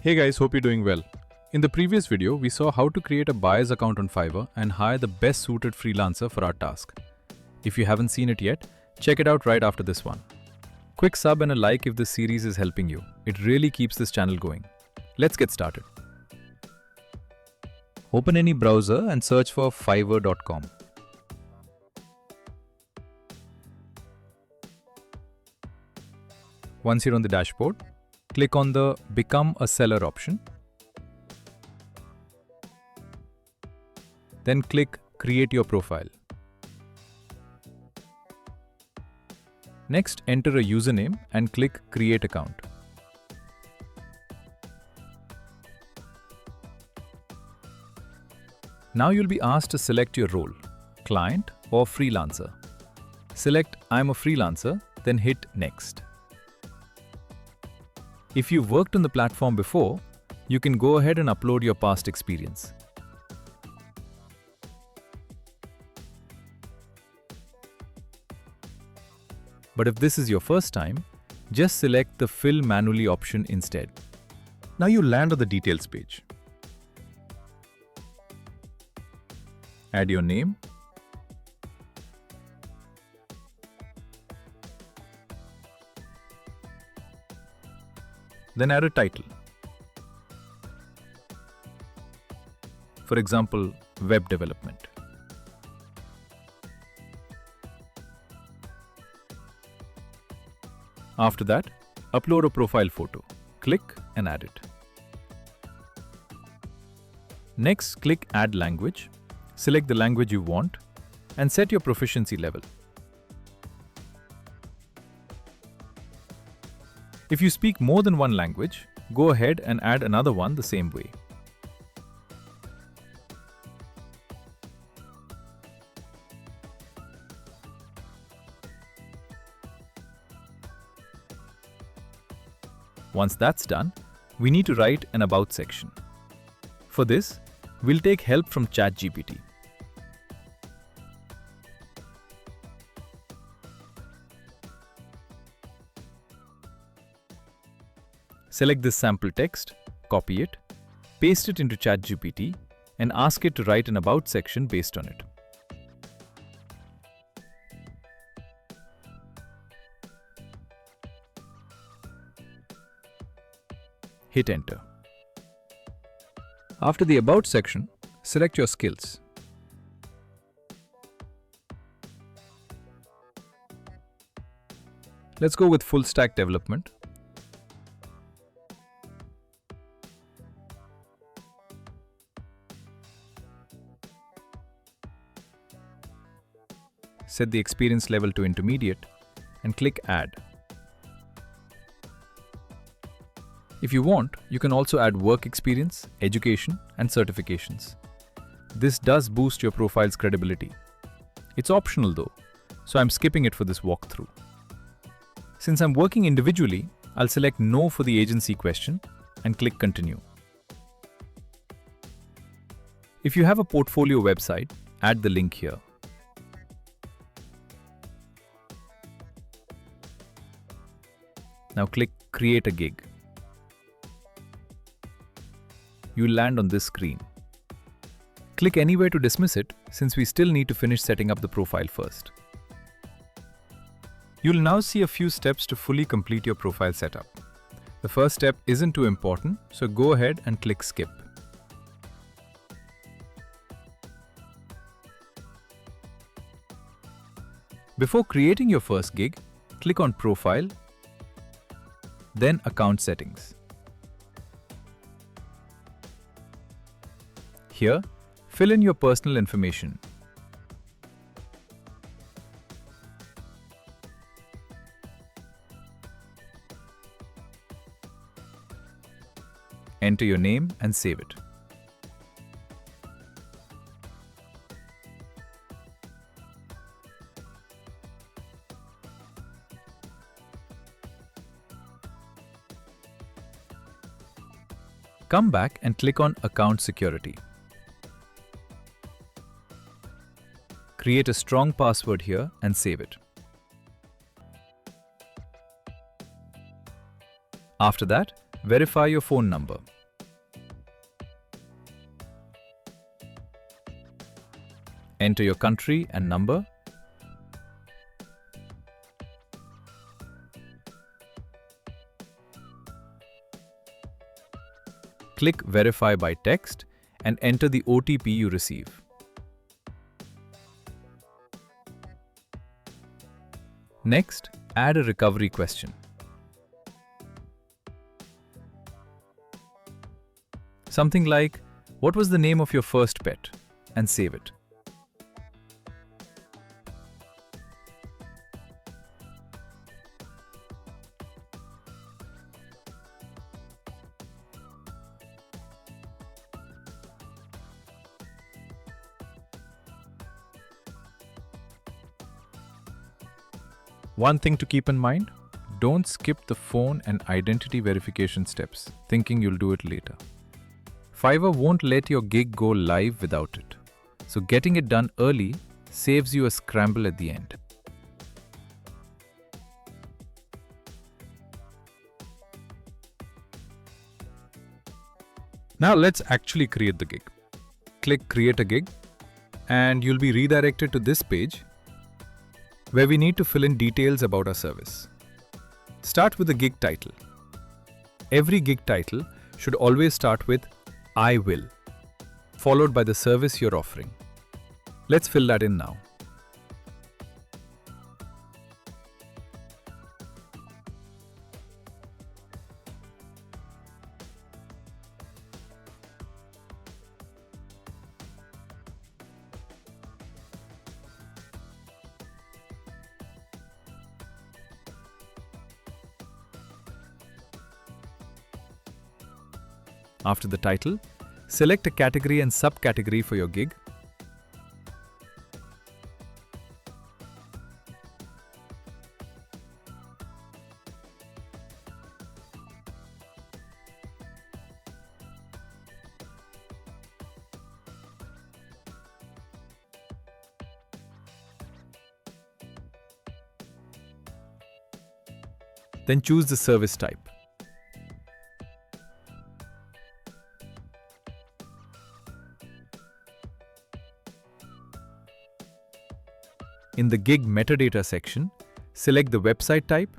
Hey guys, hope you're doing well. In the previous video, we saw how to create a buyer's account on Fiverr and hire the best suited freelancer for our task. If you haven't seen it yet, check it out right after this one. Quick sub and a like if this series is helping you. It really keeps this channel going. Let's get started. Open any browser and search for fiverr.com. Once you're on the dashboard, click on the Become a Seller option. Then click Create your profile. Next, enter a username and click Create account. Now you'll be asked to select your role, client or freelancer. Select I'm a freelancer, then hit Next. If you've worked on the platform before, you can go ahead and upload your past experience. But if this is your first time, just select the Fill Manually option instead. Now you land on the Details page. Add your name, then add a title. For example, web development. After that, upload a profile photo. Click and add it. Next, click Add Language. Select the language you want and set your proficiency level. If you speak more than one language, go ahead and add another one the same way. Once that's done, we need to write an About section. For this, we'll take help from ChatGPT. Select this sample text, copy it, paste it into ChatGPT, and ask it to write an About section based on it. Hit Enter. After the About section, select your skills. Let's go with Full Stack Development. Set the experience level to Intermediate and click Add. If you want, you can also add work experience, education, and certifications. This does boost your profile's credibility. It's optional though, so I'm skipping it for this walkthrough. Since I'm working individually, I'll select No for the agency question and click Continue. If you have a portfolio website, add the link here. Now click Create a Gig. You'll land on this screen. Click anywhere to dismiss it, since we still need to finish setting up the profile first. You'll now see a few steps to fully complete your profile setup. The first step isn't too important, so go ahead and click Skip. Before creating your first gig, click on Profile, then Account Settings. Here, fill in your personal information. Enter your name and save it. Come back and click on Account Security. Create a strong password here and save it. After that, verify your phone number. Enter your country and number. Click Verify by text and enter the OTP you receive. Next, add a recovery question. Something like, "What was the name of your first pet?" and save it. One thing to keep in mind, don't skip the phone and identity verification steps, thinking you'll do it later. Fiverr won't let your gig go live without it, so getting it done early saves you a scramble at the end. Now let's actually create the gig. Click Create a Gig, and you'll be redirected to this page where we need to fill in details about our service. Start with the gig title. Every gig title should always start with "I will," followed by the service you're offering. Let's fill that in now. After the title, select a category and subcategory for your gig. Then choose the service type. In the gig metadata section, select the website type,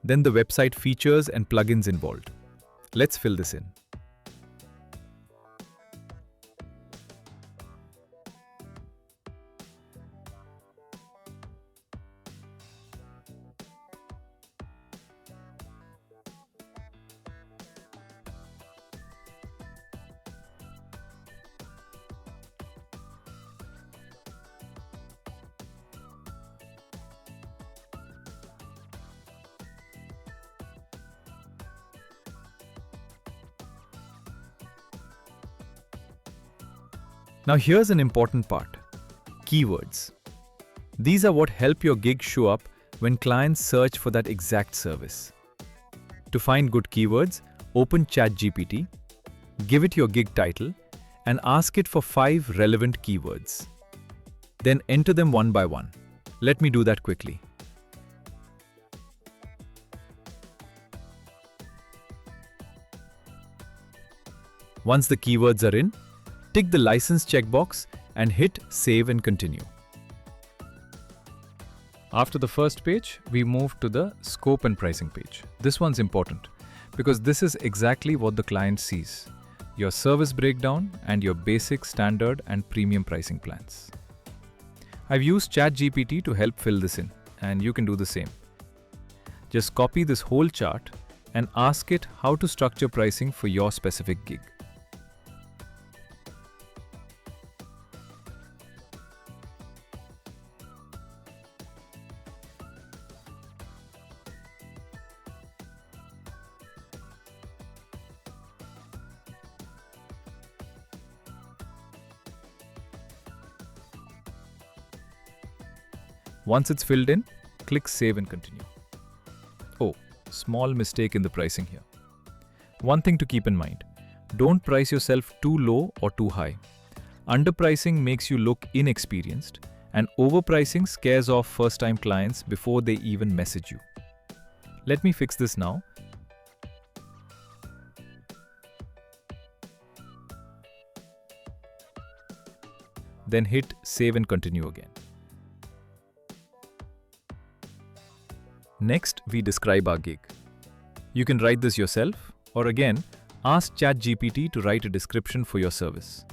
then the website features and plugins involved. Let's fill this in. Now here's an important part: keywords. These are what help your gig show up when clients search for that exact service. To find good keywords, open ChatGPT, give it your gig title, and ask it for 5 relevant keywords. Then enter them one by one. Let me do that quickly. Once the keywords are in, tick the license checkbox and hit Save and Continue. After the first page, we move to the Scope and Pricing page. This one's important because this is exactly what the client sees: your service breakdown and your basic, standard, and premium pricing plans. I've used ChatGPT to help fill this in, and you can do the same. Just copy this whole chart and ask it how to structure pricing for your specific gig. Once it's filled in, click Save and Continue. Oh, small mistake in the pricing here. One thing to keep in mind: don't price yourself too low or too high. Underpricing makes you look inexperienced, and overpricing scares off first-time clients before they even message you. Let me fix this now. Then hit Save and Continue again. Next, we describe our gig. You can write this yourself, or again, ask ChatGPT to write a description for your service.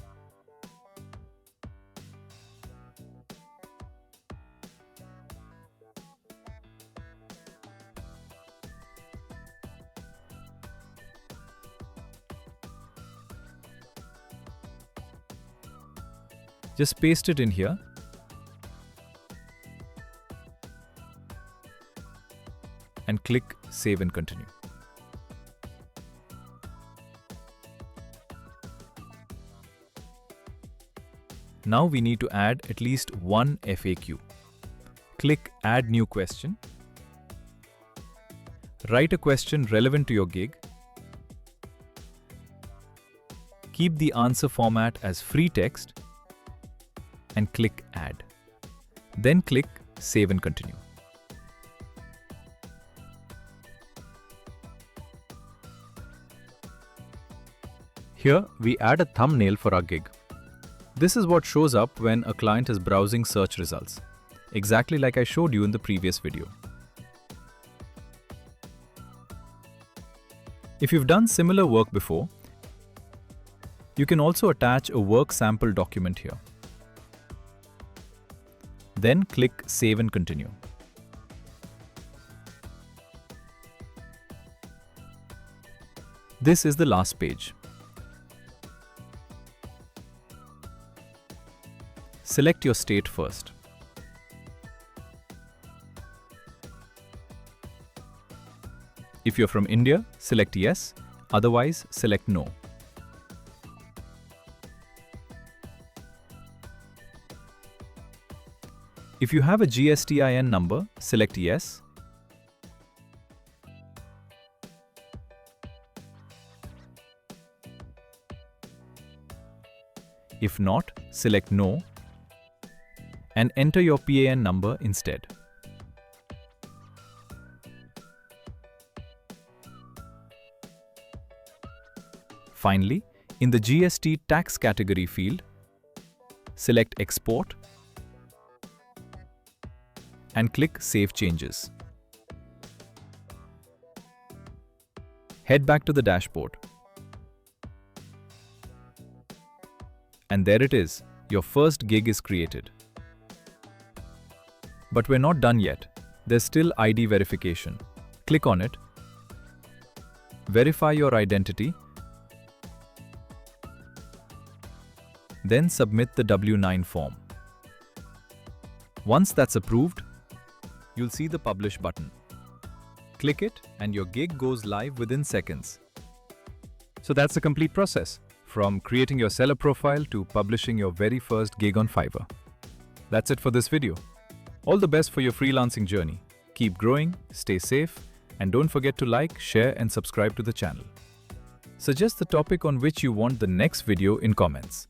Just paste it in here. And click Save and Continue. Now we need to add at least one FAQ. Click Add New Question. Write a question relevant to your gig. Keep the answer format as free text and click Add. Then click Save and Continue. Here, we add a thumbnail for our gig. This is what shows up when a client is browsing search results, exactly like I showed you in the previous video. If you've done similar work before, you can also attach a work sample document here. Then click Save and Continue. This is the last page. Select your state first. If you're from India, select Yes, otherwise select No. If you have a GSTIN number, select Yes. If not, select No and enter your PAN number instead. Finally, in the GST tax category field, select Export and click Save Changes. Head back to the dashboard. And there it is, your first gig is created. But we're not done yet. There's still ID verification. Click on it. Verify your identity. Then submit the W-9 form. Once that's approved, you'll see the Publish button. Click it and your gig goes live within seconds. So that's the complete process, from creating your seller profile to publishing your very first gig on Fiverr. That's it for this video. All the best for your freelancing journey. Keep growing, stay safe, and don't forget to like, share, and subscribe to the channel. Suggest the topic on which you want the next video in comments.